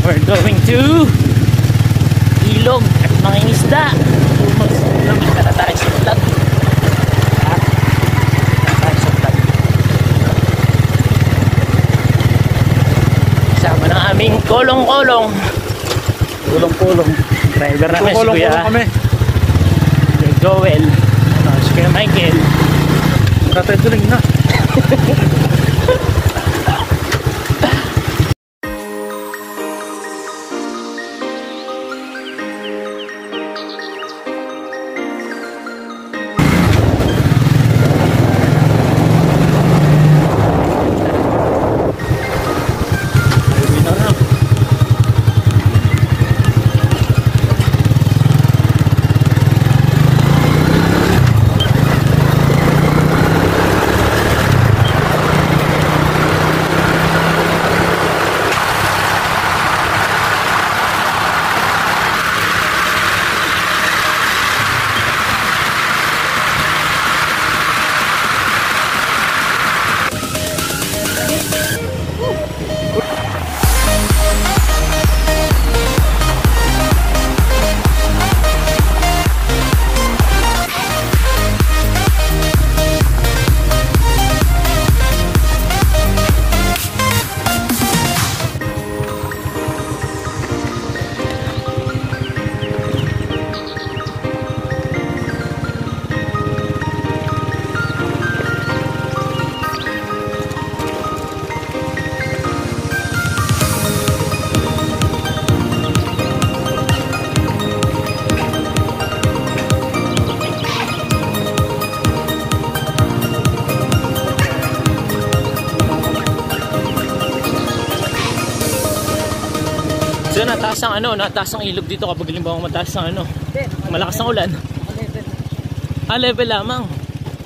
we're going to ilog at mangingisda. Lumita na tayo sa vlog. Sama ng aming kolong-kolong. Kulong-kulong. Driver namin si Kuya kami. Joel. Si Kuya Michael. Nataduling na. So nataas ang nataas ang ilog dito kapag halimbawa mataas ang malakas ang ulan. Level lamang.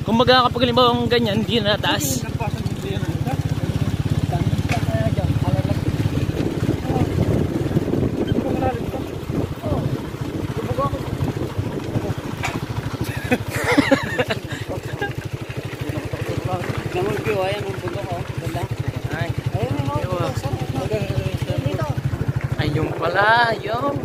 Kumbaga kapag halimbawa ganyan, hindi na nataas. Ayun pala, yung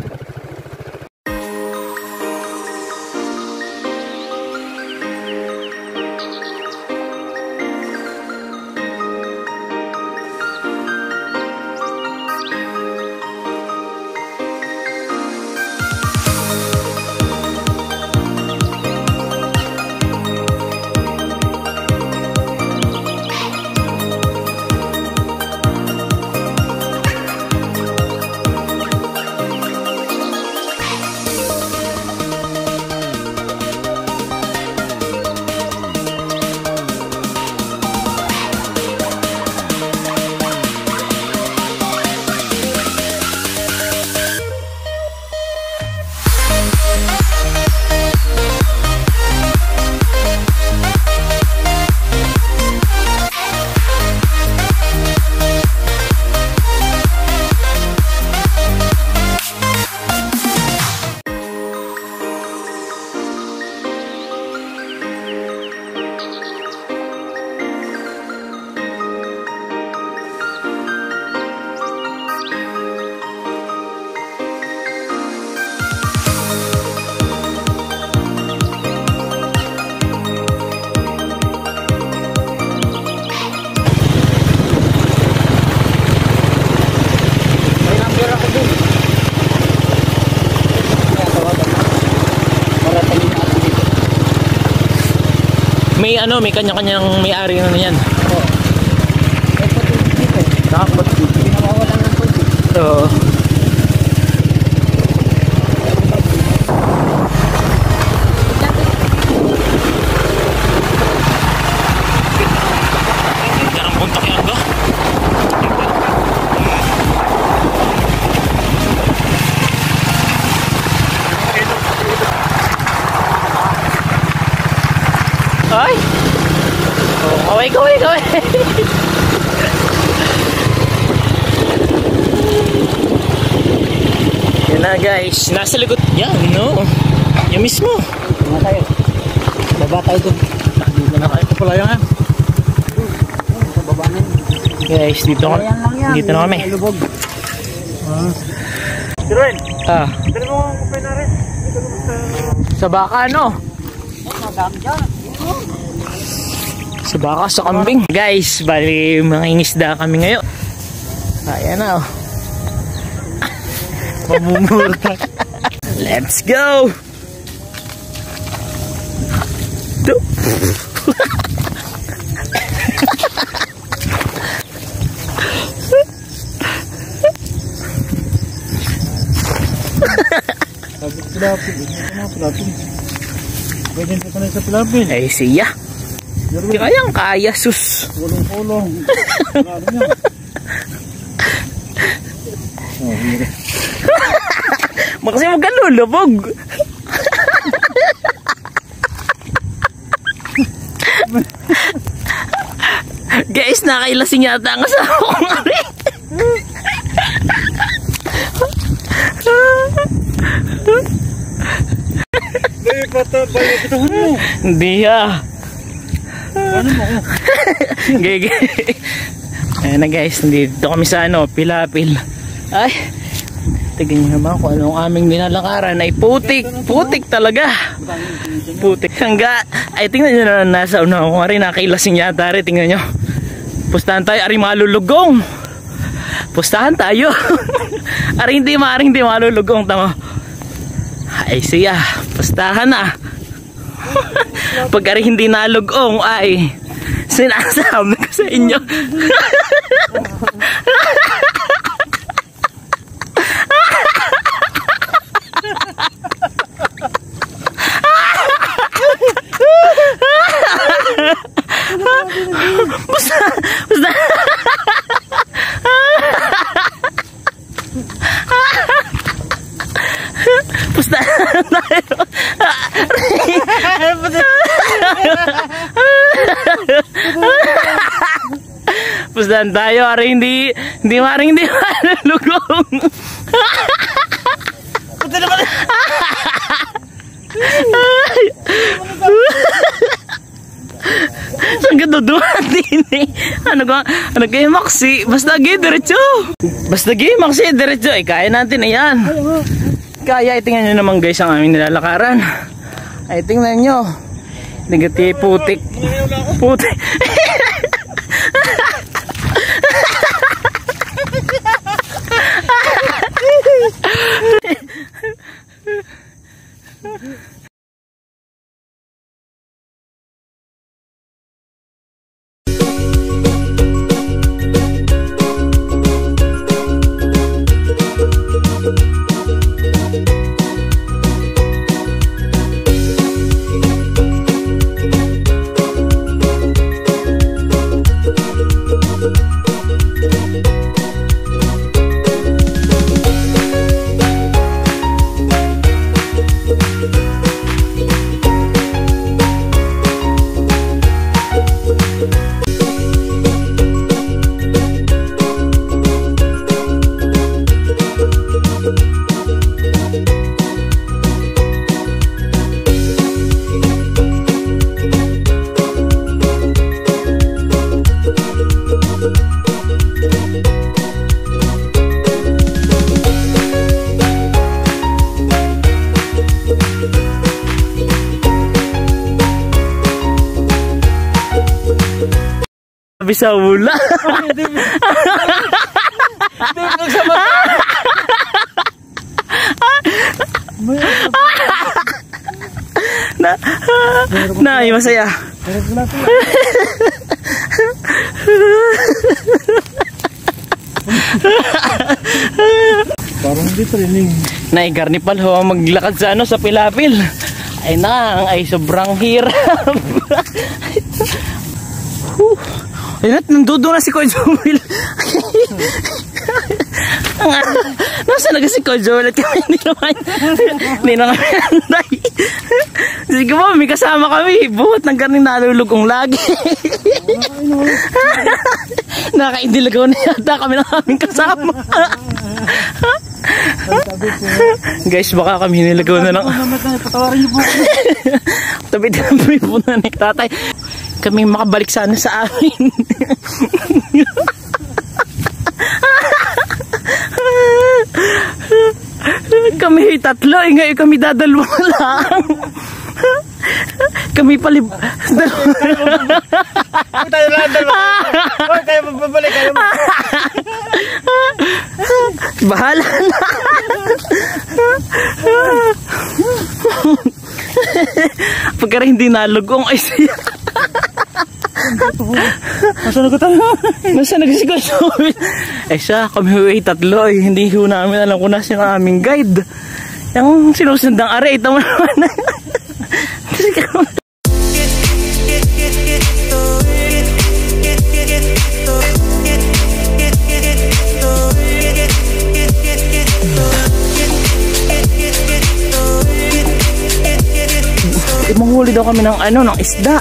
may kanya-kanyang may-ari na niyan. Oo. May puti dito. Nakapot dito. Pinawawalan ng puti. Oo. Jarang punta kaya ba? Ay! Kaway! Yan na guys, nasa likod yan, no? Yan mismo. Baba tayo. Baba tayo dun. Dito na kayo. Ito pala yan. Baba na yun. Guys, dito na kami. Lubog. Jeroen, Ah, dali mo ang kupay na rin. sa baka ano? Madami dyan. Sa baka, sa kambing. Guys, bali mangingisda kami ngayon. Ayan na, oh. Mamumurta. Let's go! Pilapil. Pwede pa na sa pilapil. Ay, siya. Kayang kaya, sus. Kulong-kulong. Makasi mo ka lulubog. Guys, nakailasing yata ang asawa ko nga rin. Hindi pa ito. Bayo kita mo. Hindi ah. Ano mo? Gege. Ayan na guys, nandito kami sa ano, Pilapil. Ay, tignan nyo naman kung anong aming nilalakaran ay putik. Putik talaga. Putik. Hangga, ay tingnan nyo na nasa una ko nga rin, nakailasing yata rin, tingnan nyo. Pustahan tayo, ari malulugong. Pustahan tayo. Ari hindi malulugong, tama. Ay siya, pustahan na. Pag ari hindi nalugong, ay sinasabi ko sa inyo. Basta Pusta tayo. Pustahan tayo, ari hindi malulugong. Puta naman. Saan ka duduhan din eh? Ano kayo Maxi? Basta gay, diretso. Basta gay, Maxi, diretso. Eh, kaya natin, ayan. Kaya, tingnan nyo naman guys ang aming nilalakaran. Ay, tingnan nyo. Negati, putik. Putik. Bisa ula. Nah, masaya. Parang hindi training. Nay, Garnipal ho maglakad sa ano sa Pilapil. Ay nang, ay sobrang hirap. Ayun, nandoon na si Kuya Joel. Nasa na si Kuya Joel at kami hindi na kami anday. Sige po, may kasama kami. Buhat ng karning nalulugong lagi. Nakaindilagaw na yata kami ng aming kasama. Guys, baka kami hinilagaw na lang. Patawarin niyo po. Tabi-tabi po na ni tatay. Kami makabalik sana sa amin. Kami tatlo, ngayon kami dadalwa lang. Kami palib... Tayo lang dalawa. Hoy, tayo magbabalik. Bahala na. Pagka rin hindi nalugong ay siya. Nasaan ko tayo? Nasaan nagsigaso? Eh siya, kami tatlo eh. Hindi ho namin alam kung nasa yung aming guide. Yung sinusundang are, ito mo naman. Manghuli daw kami ng ano, ng isda.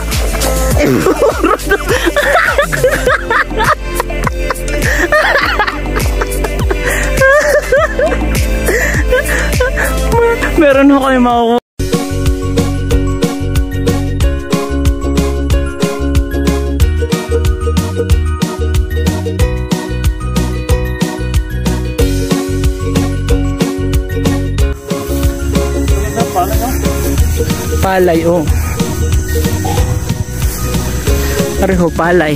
Meron ho kami makukuha. Palay, oh. Pareho, palay.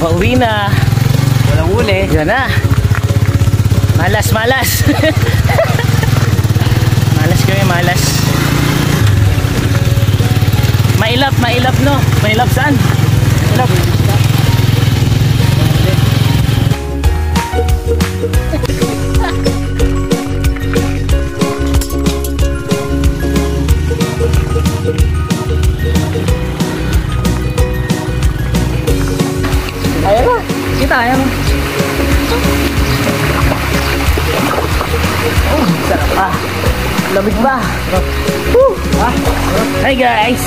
Pauwi na. Walang huli. Yan na. Malas, malas. Malas kami, malas. Mailap, mailap no. Mailap saan? Mailap. Ayan na. Kita, ayan na. Oh, sarap pa. Lamig ba? Hi guys.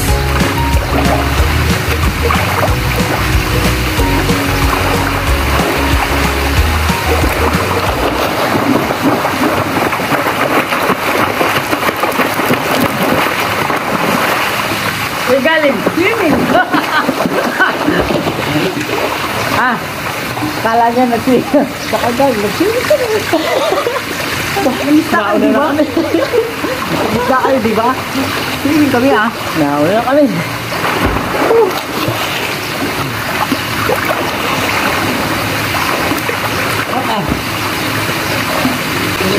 May galing. Swimming. Ah, kala niya nag-swimming. Saka galing. Nag-swimming ka na. Namista kayo, di ba? Namista kayo, di ba? Swimming kami, ah. Nauna na kami. Okay.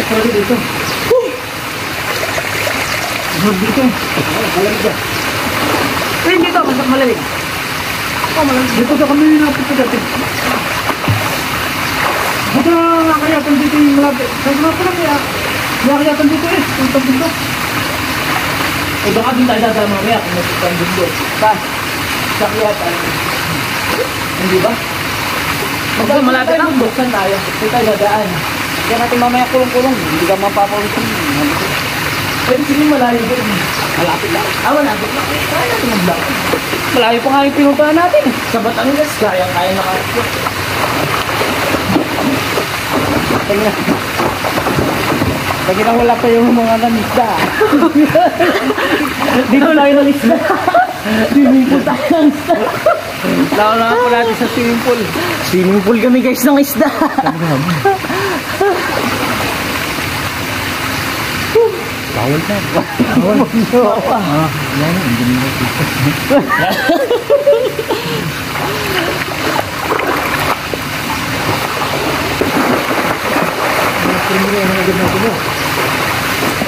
Sorry dito. Sorry dito. Malamig dyan. Pero dito, mas malamig. Oh, malamig. Dito sa kami napunta dati. Dito nakakayatan dito yung malapit. Sa mga pa lang kaya. Nakakayatan dito eh. Punta dito. Eh baka din tayo dadala mamaya kung nagsipan dito. Sa kayatan. Hindi ba? Malapit lang. Buksan tayo. Ito tayo dadaan. Kaya natin mamaya kulong-kulong. Hindi ka mapapawin. Pwede sila malayo doon. Malapit lang. Malapit lang. Kaya natin mag-vlog. Malayo pa nga yung pinuntahan natin. Sa Batangas, kaya na kayo. Tingnan. Lagi nang wala pa yung mga nangisda. Dito tayo ng isda. Swimming pool tayo ng isda. Lawan po natin sa swimming pool. Swimming pool kami guys ng isda. Bawal na. Bawal.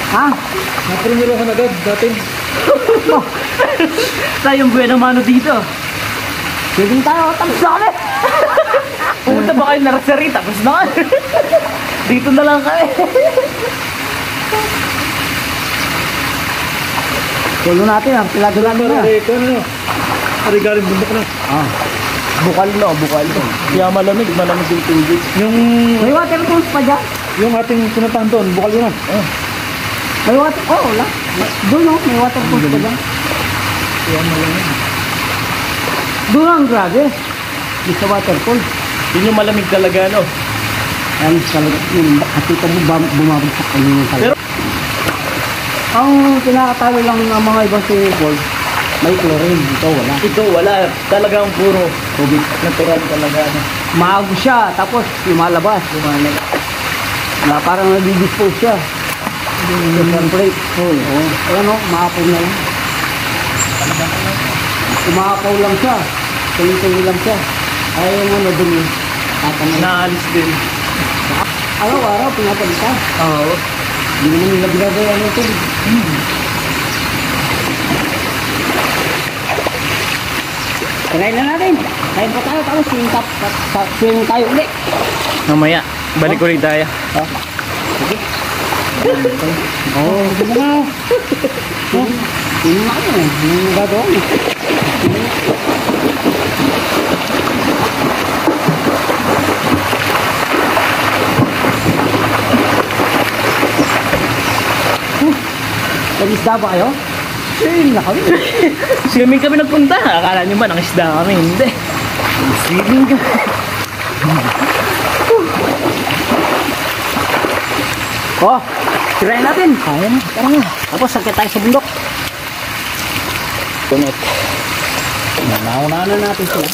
Ha? Naprimiro ka na agad dati. Tayong buwan ng mano dito. Pwedeng tayo, tapos na kami. Pumunta ba kayo narasari? Tapos na ka. Dito na lang kami. Tulo natin ang piladulan na. Ito ano? Arigaling bundok na. Bukal no, bukal no. Kaya malamig yung tubig. Yung... May water pumps pa dyan? Yung ating pinuntahan doon, bukal yun. May water, wala. Doon no, may water pumps pa dyan. Kaya malamig. Doon ang grabe. Di sa waterfall. Yun yung malamig talaga, no? Yan talaga, yung katita mo bumabagsak kami yung talaga. Pero, ang kinakatalo lang ng mga ibang swimming pool, may chlorine. Ito wala. ito wala. Talagang puro tubig. Natural talaga. No? Maago siya, tapos lumalabas. Na parang nadidispose siya. Yung plate. Oo. Ayan o, maapaw na lang. Umaapaw lang siya. Tuloy-tuloy lang siya. Ay, yung ano dun yun. Naalis din. Araw-araw, pinapalitan. Oo. Hindi naman nila ginagawa ito. Kanain na natin. Kain pa tayo, tapos swing tayo ulit. Mamaya, balik ulit tayo. Sige. Oo, sige na. Sige na ako. Yung gagawa mo. Nag-isda ba kayo? Swimming na kami. Swimming kami nagpunta. Akala nyo ba nang isda kami? Hindi. Swimming kami. Oh, tirahin natin. Kaya na, tara nga. Tapos sakit tayo sa bundok. Kunot. Nauna na natin sila.